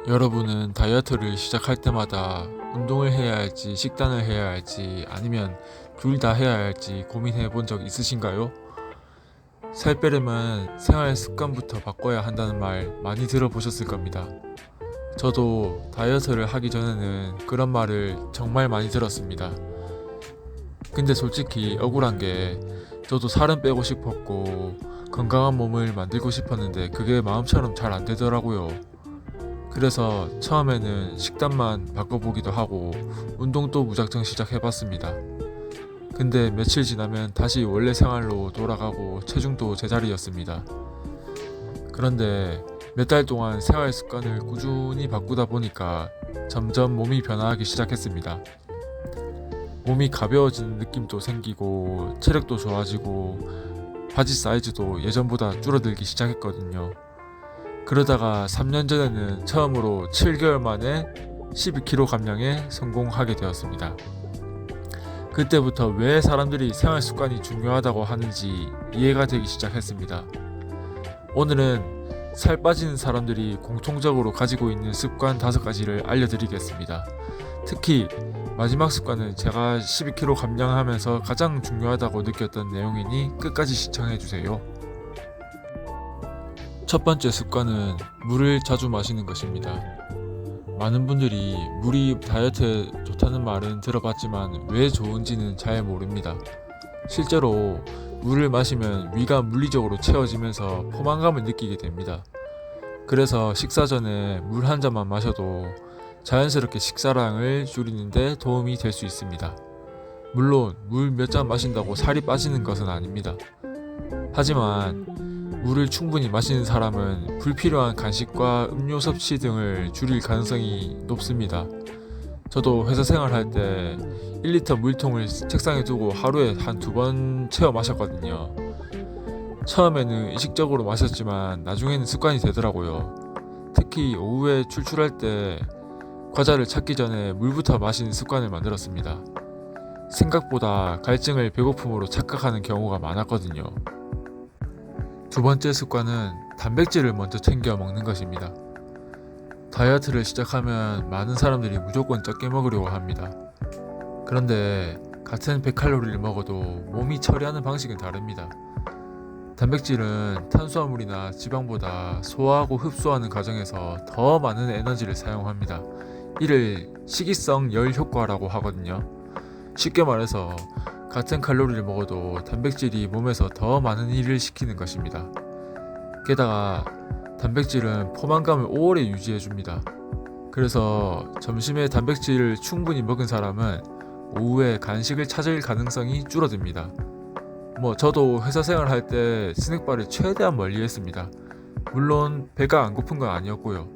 여러분은 다이어트를 시작할 때마다 운동을 해야 할지 식단을 해야 할지 아니면 둘 다 해야 할지 고민해 본 적 있으신가요? 살 빼려면 생활 습관부터 바꿔야 한다는 말 많이 들어보셨을 겁니다. 저도 다이어트를 하기 전에는 그런 말을 정말 많이 들었습니다. 근데 솔직히 억울한 게 저도 살은 빼고 싶었고 건강한 몸을 만들고 싶었는데 그게 마음처럼 잘 안 되더라고요. 그래서 처음에는 식단만 바꿔보기도 하고 운동도 무작정 시작해봤습니다. 근데 며칠 지나면 다시 원래 생활로 돌아가고 체중도 제자리였습니다. 그런데 몇 달 동안 생활 습관을 꾸준히 바꾸다 보니까 점점 몸이 변화하기 시작했습니다. 몸이 가벼워지는 느낌도 생기고 체력도 좋아지고 바지 사이즈도 예전보다 줄어들기 시작했거든요. 그러다가 3년 전에는 처음으로 7개월 만에 12kg 감량에 성공하게 되었습니다. 그때부터 왜 사람들이 생활 습관이 중요하다고 하는지 이해가 되기 시작했습니다. 오늘은 살 빠지는 사람들이 공통적으로 가지고 있는 습관 5가지를 알려드리겠습니다. 특히 마지막 습관은 제가 12kg 감량하면서 가장 중요하다고 느꼈던 내용이니 끝까지 시청해주세요. 첫 번째 습관은 물을 자주 마시는 것입니다. 많은 분들이 물이 다이어트에 좋다는 말은 들어봤지만 왜 좋은지는 잘 모릅니다. 실제로 물을 마시면 위가 물리적으로 채워지면서 포만감을 느끼게 됩니다. 그래서 식사 전에 물 한 잔만 마셔도 자연스럽게 식사량을 줄이는데 도움이 될 수 있습니다. 물론 물 몇 잔 마신다고 살이 빠지는 것은 아닙니다. 하지만 물을 충분히 마시는 사람은 불필요한 간식과 음료 섭취 등을 줄일 가능성이 높습니다. 저도 회사 생활할 때 1리터 물통을 책상에 두고 하루에 한 2번 채워 마셨거든요. 처음에는 의식적으로 마셨지만 나중에는 습관이 되더라고요. 특히 오후에 출출할 때 과자를 찾기 전에 물부터 마시는 습관을 만들었습니다. 생각보다 갈증을 배고픔으로 착각하는 경우가 많았거든요. 두 번째 습관은 단백질을 먼저 챙겨 먹는 것입니다. 다이어트를 시작하면 많은 사람들이 무조건 적게 먹으려고 합니다. 그런데 같은 100칼로리를 먹어도 몸이 처리하는 방식은 다릅니다. 단백질은 탄수화물이나 지방보다 소화하고 흡수하는 과정에서 더 많은 에너지를 사용합니다. 이를 식이성 열 효과라고 하거든요. 쉽게 말해서 같은 칼로리를 먹어도 단백질이 몸에서 더 많은 일을 시키는 것입니다. 게다가 단백질은 포만감을 오래 유지해줍니다. 그래서 점심에 단백질을 충분히 먹은 사람은 오후에 간식을 찾을 가능성이 줄어듭니다. 저도 회사 생활할 때 스낵바를 최대한 멀리 했습니다. 물론 배가 안 고픈 건 아니었고요.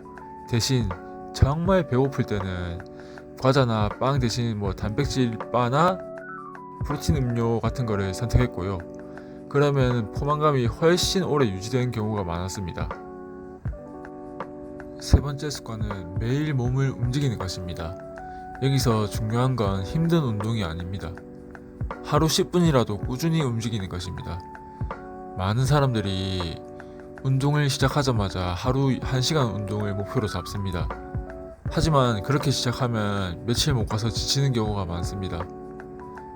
대신 정말 배고플 때는 과자나 빵 대신 단백질 바나 프로틴 음료 같은 거를 선택했고요. 그러면 포만감이 훨씬 오래 유지되는 경우가 많았습니다. 세 번째 습관은 매일 몸을 움직이는 것입니다. 여기서 중요한 건 힘든 운동이 아닙니다. 하루 10분이라도 꾸준히 움직이는 것입니다. 많은 사람들이 운동을 시작하자마자 하루 1시간 운동을 목표로 잡습니다. 하지만 그렇게 시작하면 며칠 못 가서 지치는 경우가 많습니다.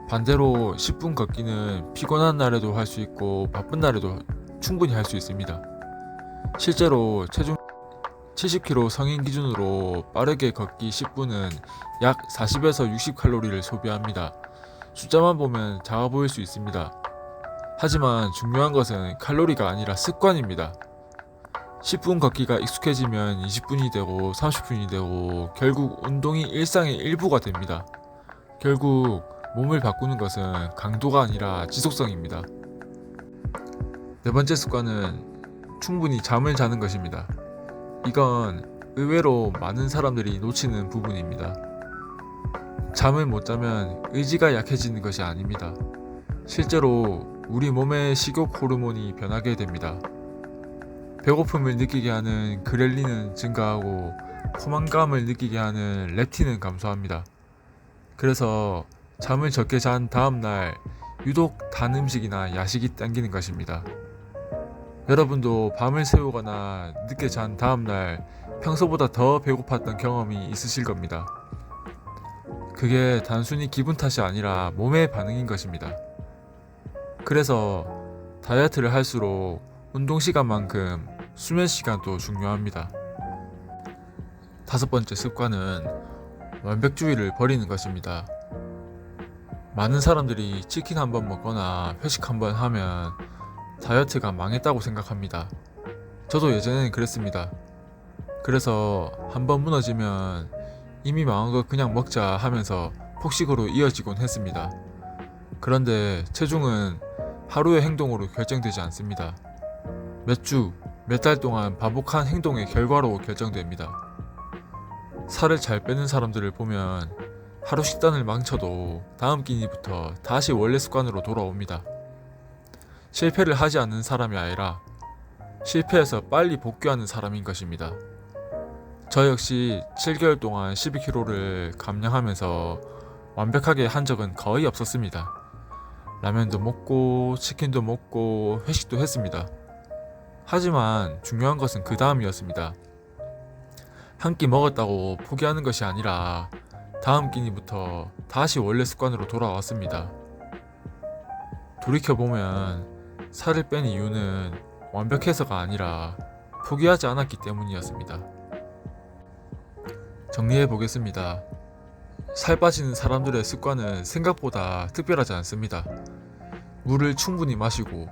반대로 10분 걷기는 피곤한 날에도 할 수 있고 바쁜 날에도 충분히 할 수 있습니다. 실제로 체중 70kg 성인 기준으로 빠르게 걷기 10분은 약 40에서 60칼로리를 소비합니다. 숫자만 보면 작아 보일 수 있습니다. 하지만 중요한 것은 칼로리가 아니라 습관입니다. 10분 걷기가 익숙해지면 20분이 되고 30분이 되고 결국 운동이 일상의 일부가 됩니다. 결국 몸을 바꾸는 것은 강도가 아니라 지속성입니다. 네 번째 습관은 충분히 잠을 자는 것입니다. 이건 의외로 많은 사람들이 놓치는 부분입니다. 잠을 못 자면 의지가 약해지는 것이 아닙니다. 실제로 우리 몸의 식욕 호르몬이 변하게 됩니다. 배고픔을 느끼게 하는 그렐린은 증가하고 포만감을 느끼게 하는 렙틴은 감소합니다. 그래서 잠을 적게 잔 다음날 유독 단 음식이나 야식이 당기는 것입니다. 여러분도 밤을 새우거나 늦게 잔 다음날 평소보다 더 배고팠던 경험이 있으실 겁니다. 그게 단순히 기분 탓이 아니라 몸의 반응인 것입니다. 그래서 다이어트를 할수록 운동 시간만큼 수면 시간도 중요합니다. 5번째 습관은 완벽주의를 버리는 것입니다. 많은 사람들이 치킨 한 번 먹거나 회식 한 번 하면 다이어트가 망했다고 생각합니다. 저도 예전에는 그랬습니다. 그래서 한 번 무너지면 이미 망한 거 그냥 먹자 하면서 폭식으로 이어지곤 했습니다. 그런데 체중은 하루의 행동으로 결정되지 않습니다. 몇 주, 몇 달 동안 반복한 행동의 결과로 결정됩니다. 살을 잘 빼는 사람들을 보면 하루 식단을 망쳐도 다음 끼니부터 다시 원래 습관으로 돌아옵니다. 실패를 하지 않는 사람이 아니라 실패해서 빨리 복귀하는 사람인 것입니다. 저 역시 7개월 동안 12kg를 감량하면서 완벽하게 한 적은 거의 없었습니다. 라면도 먹고 치킨도 먹고 회식도 했습니다. 하지만 중요한 것은 그 다음이었습니다. 한 끼 먹었다고 포기하는 것이 아니라 다음 끼니부터 다시 원래 습관으로 돌아왔습니다. 돌이켜보면 살을 뺀 이유는 완벽해서가 아니라 포기하지 않았기 때문이었습니다. 정리해 보겠습니다. 살 빠지는 사람들의 습관은 생각보다 특별하지 않습니다. 물을 충분히 마시고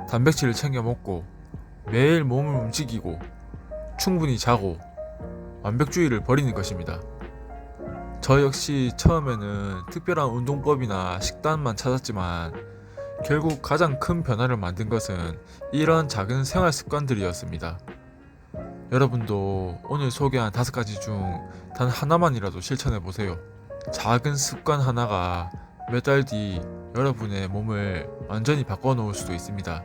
단백질을 챙겨 먹고 매일 몸을 움직이고 충분히 자고 완벽주의를 버리는 것입니다. 저 역시 처음에는 특별한 운동법이나 식단만 찾았지만 결국 가장 큰 변화를 만든 것은 이런 작은 생활 습관들이었습니다. 여러분도 오늘 소개한 5가지 중 단 하나만이라도 실천해 보세요. 작은 습관 하나가 몇 달 뒤 여러분의 몸을 완전히 바꿔 놓을 수도 있습니다.